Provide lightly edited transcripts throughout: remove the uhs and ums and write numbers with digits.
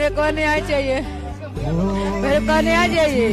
मेरे को न्याय चाहिए मेरे को न्याय चाहिए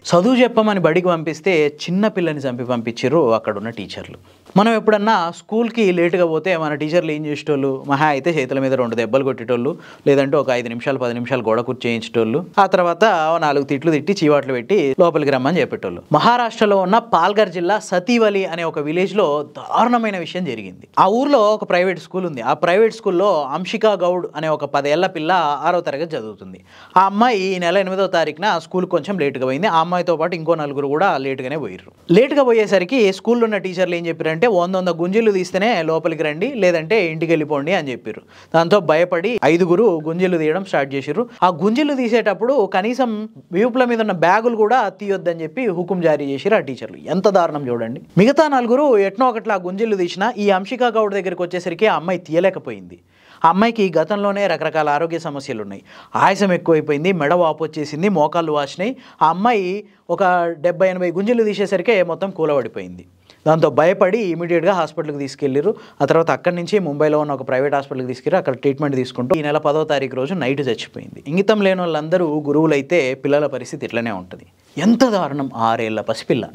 చదువు చెప్పమని బడికి పంపిస్తే చిన్న పిల్లని చంపి పంపించారు అక్కడ ఉన్న టీచర్లు. మనం ఎప్పుడన్నా స్కూల్కి లేటుగా పోతే మన టీచర్లు ఏం చేసేటోళ్ళు, మహా అయితే చేతుల మీద 2 దెబ్బలు కొట్టేటోళ్ళు, లేదంటే ఒక 5 నిమిషాలు 10 నిమిషాలు గోడ కూర్చేయించేటోళ్ళు, ఆ తర్వాత 4 తిట్లు తిట్టి చీవాట్లు పెట్టి లోపలికి రమ్మని చెప్పేటోళ్ళు. మహారాష్ట్రలో ఉన్న పాల్ఘర్ జిల్లా సతీవలి అనే ఒక విలేజ్లో దారుణమైన విషయం జరిగింది. ఆ ఊర్లో ఒక ప్రైవేట్ స్కూల్ ఉంది. ఆ ప్రైవేట్ స్కూల్లో అంశికా గౌడ్ అనే ఒక 10 ఏళ్ల పిల్ల 6వ తరగతి చదువుతుంది. ఆ అమ్మాయి ఈ నెల 8వ తారీఖున స్కూల్ కొంచెం లేటుగా పోయింది. ఆ అమ్మాయితో పాటు ఇంకో 4 కూడా లేటుగానే పోయారు. లేటుగా పోయేసరికి స్కూల్లో ఉన్న టీచర్లు ఏం చెప్పారంటే 100 గుంజీలు తీస్తేనే లోపలికి రండి, లేదంటే ఇంటికి వెళ్ళిపోండి అని చెప్పారు. దాంతో భయపడి 5 గుంజీలు తీయడం స్టార్ట్ చేశారు. ఆ గుంజీలు తీసేటప్పుడు కనీసం వీపుల మీద ఉన్న బ్యాగులు కూడా తీయొద్దని చెప్పి హుకుం జారీ చేశారు ఆ టీచర్లు. ఎంత దారుణం చూడండి. మిగతా 4 ఎట్నో ఒకట్లా గుంజీలు తీసినా ఈ అంశికా గౌడ్ దగ్గరికి వచ్చేసరికి ఆ అమ్మాయి తీయలేకపోయింది. ఆ అమ్మాయికి గతంలోనే రకరకాల ఆరోగ్య సమస్యలు ఉన్నాయి. ఆయాసం ఎక్కువైపోయింది, మెడ వాపు వచ్చేసింది, మోకాళ్ళు వాసినాయి. ఆ అమ్మాయి ఒక 70-80 గుంజీలు తీసేసరికి మొత్తం కూలబడిపోయింది. దాంతో భయపడి ఇమీడియట్గా హాస్పిటల్కి తీసుకెళ్ళారు. ఆ తర్వాత అక్కడి నుంచి ముంబైలో ఉన్న ఒక ప్రైవేట్ హాస్పిటల్కి తీసుకెళ్ళి అక్కడ ట్రీట్మెంట్ తీసుకుంటూ ఈ నెల 10వ తారీఖు రోజు నైట్ చచ్చిపోయింది. ఇంగితం లేని వాళ్ళందరూ గురువులైతే పిల్లల పరిస్థితి ఇట్లనే ఉంటుంది. ఎంత దారుణం! 6 ఏళ్ల పసిపిల్ల.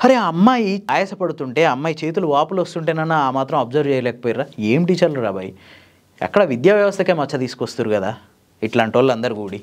అరే, ఆ అమ్మాయి ఆయాసపడుతుంటే, ఆ అమ్మాయి చేతులు వాపులు వస్తుంటేనన్నా ఆ మాత్రం అబ్జర్వ్ చేయలేకపోయారా? ఏం టీచర్లు రాబాయి, ఎక్కడ విద్యా వ్యవస్థకే మచ్చ తీసుకొస్తారు కదా ఇట్లాంటి వాళ్ళు అందరు కూడి.